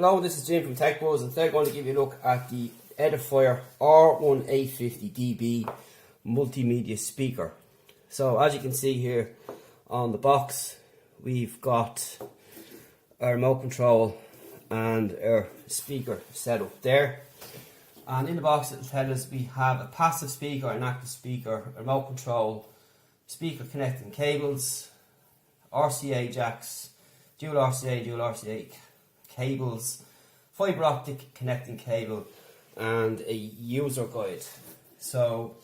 Hello, this is Jim from TechBuzz, and today I'm going to give you a look at the Edifier R1850 dB multimedia speaker. So as you can see here on the box, we've got our remote control and our speaker set up there. And in the box it will tell us we have a passive speaker, an active speaker, a remote control, speaker connecting cables, RCA jacks, dual RCA cables, fibre optic connecting cable, and a user guide. So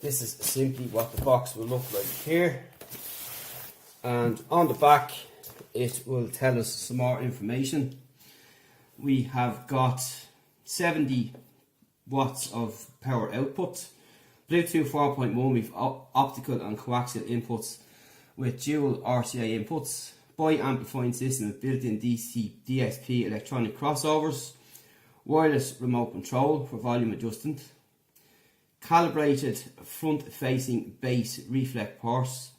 this is simply what the box will look like here, and on the back it will tell us some more information. We have got 70 watts of power output, Bluetooth 4.1, we've optical and coaxial inputs with dual RCA inputs, bi-amplifying system with built-in DSP electronic crossovers, wireless remote control for volume adjustment, calibrated front-facing bass reflect ports,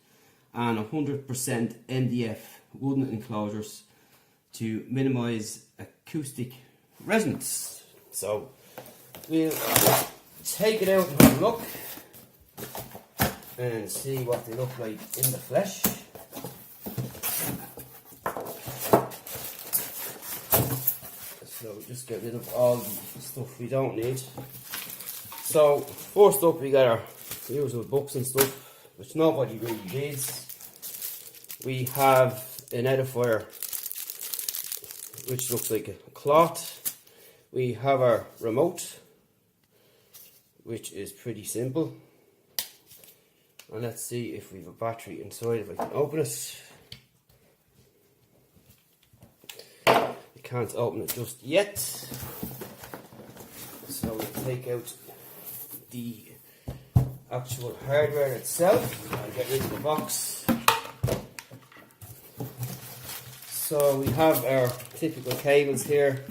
and 100% MDF wooden enclosures to minimise acoustic resonance. So we'll take it out and have a look and see what they look like in the flesh. So just get rid of all the stuff we don't need. So first up we got our usual books and stuff, which nobody really reads. We have an Edifier which looks like a cloth. We have our remote, which is pretty simple. And let's see if we have a battery inside, if I can open it. Can't open it just yet, so we'll take out the actual hardware itself and get rid of the box. So we have our typical cables here,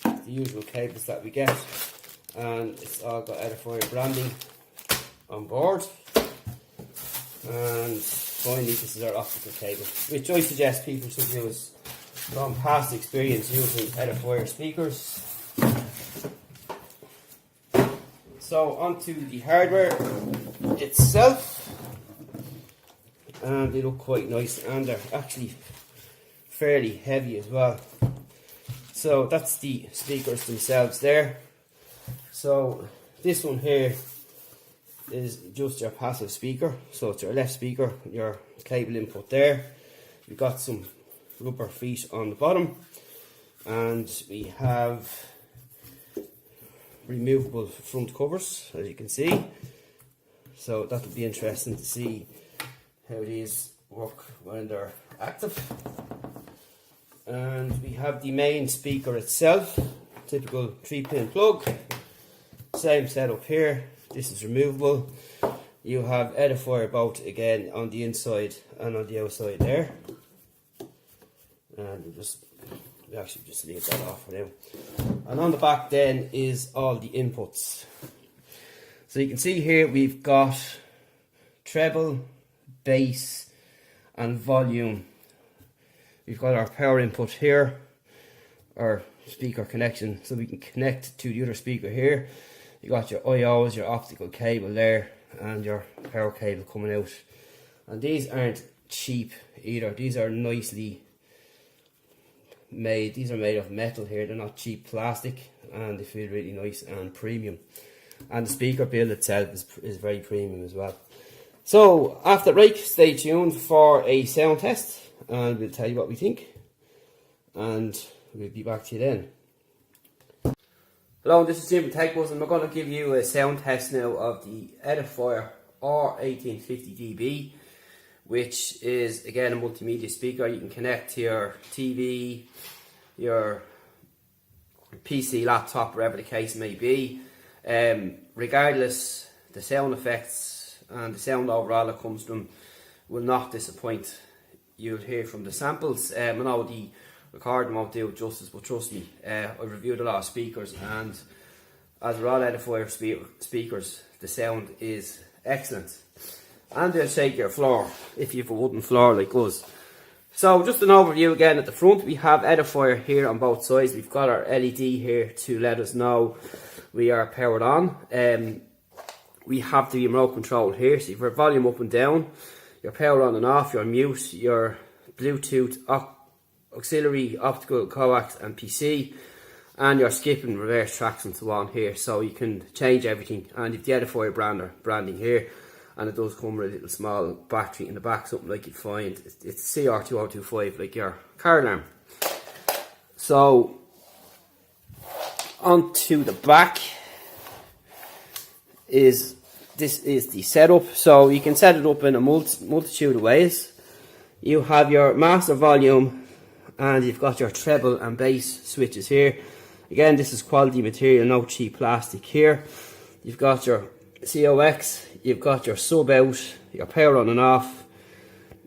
the usual cables that we get, and it's all got Edifier branding on board. And finally, this is our optical cable, which I suggest people should use from past experience using Edifier speakers. So onto the hardware itself, and they look quite nice, and they're actually fairly heavy as well. So that's the speakers themselves there. So this one here is just your passive speaker, so it's your left speaker, your cable input there. We've got some rubber feet on the bottom, and we have removable front covers, as you can see. So that'll be interesting to see how these work when they're active. And we have the main speaker itself, typical 3-pin plug, same setup here. This is removable. You have Edifier both again on the inside and on the outside there. And we actually just leave that off for now. And on the back then is all the inputs. So you can see here we've got treble, bass and volume. We've got our power input here, our speaker connection, so we can connect to the other speaker here. You got your IOs, your optical cable there, and your power cable coming out. And these aren't cheap either. These are nicely made. These are made of metal here. They're not cheap plastic, and they feel really nice and premium. And the speaker build itself is very premium as well. So after the break, stay tuned for a sound test, and we'll tell you what we think. And we'll be back to you then. Hello, this is Jim from TechBuzz, and we're going to give you a sound test now of the Edifier R1850 dB, which is again a multimedia speaker. You can connect to your TV, your PC, laptop, wherever the case may be. Regardless, the sound effects and the sound overall that comes from will not disappoint. You'll hear from the samples. I know the recording won't do it justice, but trust me, I've reviewed a lot of speakers, and as we're all Edifier speakers, the sound is excellent. And they'll shake your floor if you have a wooden floor like us. So just an overview again. At the front we have Edifier here on both sides. We've got our LED here to let us know we are powered on. We have the remote control here, so you've your volume up and down, your power on and off, your mute, your Bluetooth, auxiliary, optical, coax and PC, and your skip and reverse tracks and so on here, so you can change everything. And you've the Edifier branding here, and it does come with a little small battery in the back, something like you'd find. It's CR2025, like your car alarm. So onto the back is this is the setup. So you can set it up in a multitude of ways. You have your master volume, and you've got your treble and bass switches here. Again, this is quality material, no cheap plastic here. You've got your COX, you've got your sub out, your power on and off,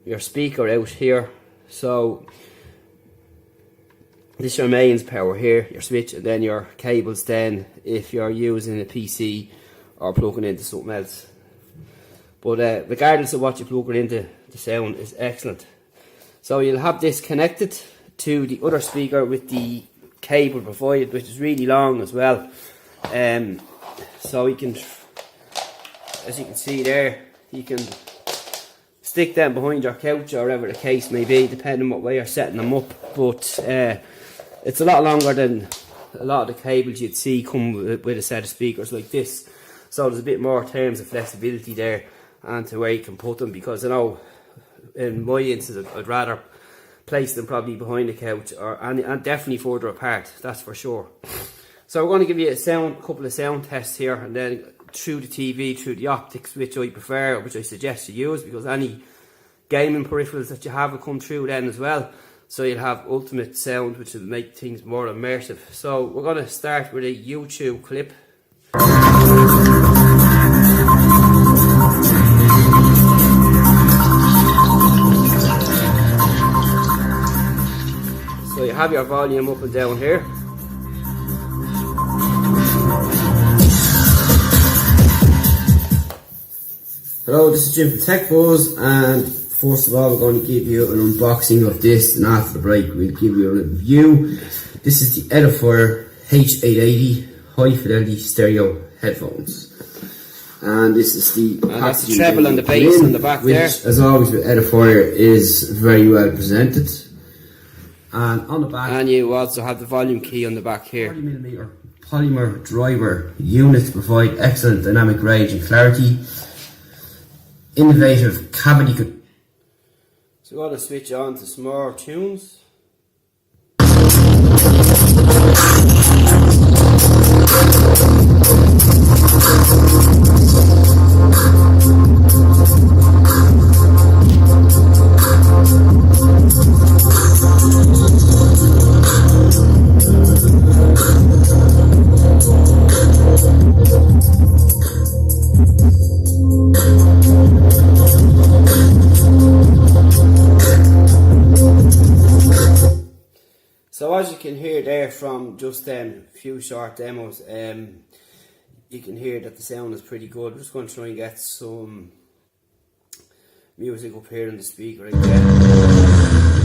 your speaker out here. So this is your mains power here, your switch, and then your cables then if you're using a PC or plugging into something else. But regardless of what you plug it into, the sound is excellent. So you'll have this connected to the other speaker with the cable provided, which is really long as well. So you can, as you can see there, you can stick them behind your couch or whatever the case may be, depending on what way you're setting them up. But it's a lot longer than a lot of the cables you'd see come with a set of speakers like this. So there's a bit more terms of flexibility there and to where you can put them, because I know in my instance I'd rather place them probably behind the couch and definitely further apart, that's for sure. So we're going to give you a couple of sound tests here, and then through the TV, through the optics, which I prefer, which I suggest you use, because any gaming peripherals that you have will come through then as well. So you'll have ultimate sound, which will make things more immersive. So we're going to start with a YouTube clip. So you have your volume up and down here. Hello, this is Jim from TechBuzz, and first of all we're going to give you an unboxing of this, and after the break we'll give you a review. This is the Edifier H880 high fidelity stereo headphones. And this is the that's the treble and the bass on the back which, there. as always with Edifier, is very well presented. And on the back, and you also have the volume key on the back here. 40mm polymer driver unit to provide excellent dynamic range and clarity. Innovative cavity. So we're going to switch on to some more tunes. So as you can hear there from just a few short demos, you can hear that the sound is pretty good. I'm just going to try and get some music up here on the speaker again.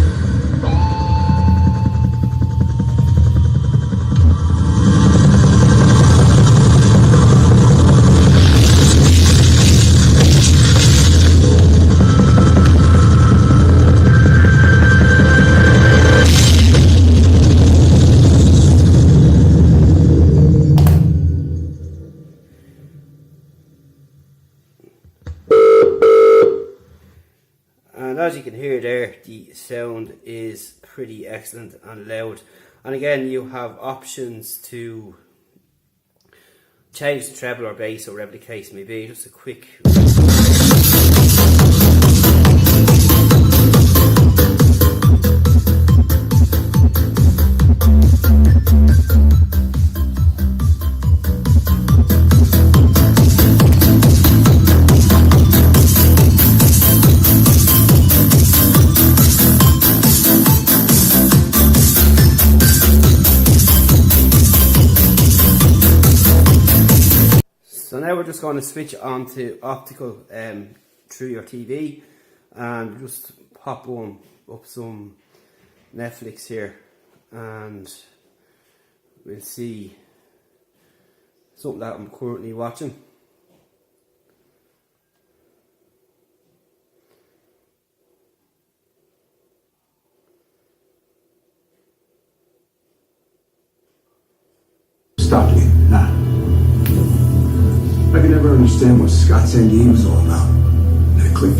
And as you can hear there, the sound is pretty excellent and loud. And again, you have options to change the treble or bass or whatever the case may be. Just a quick... So now we're just going to switch on to optical through your TV, and just pop one up some Netflix here and we'll see something that I'm currently watching. Stop me. Nah. I could never understand what Scott's NDE was all about. Then it clicked.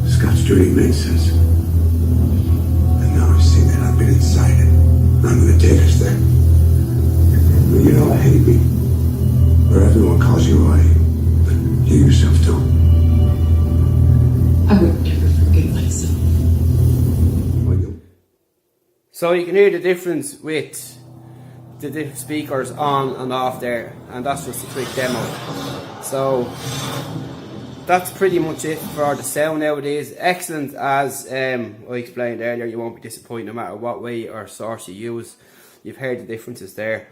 Scott's journey made sense. And now I see that I've been inside it. I'm gonna take us there. But you know, I hate me. Where everyone calls you right. But you yourself don't. I would never forgive myself. Well, you... So you can hear the difference with the different speakers on and off there, and that's just a quick demo. So that's pretty much it for the sound nowadays. Excellent, as I explained earlier. You won't be disappointed no matter what way or source you use. You've heard the differences there,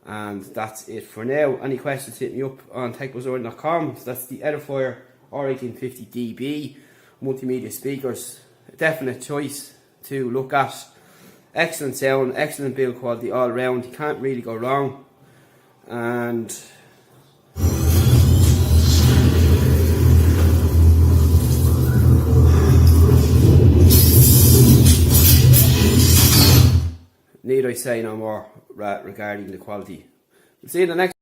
and that's it for now. Any questions, hit me up on techbuzzireland.com. So that's the Edifier R1850 DB multimedia speakers. A definite choice to look at. Excellent sound, excellent build quality all round. You can't really go wrong. And need I say no more regarding the quality. We'll see you in the next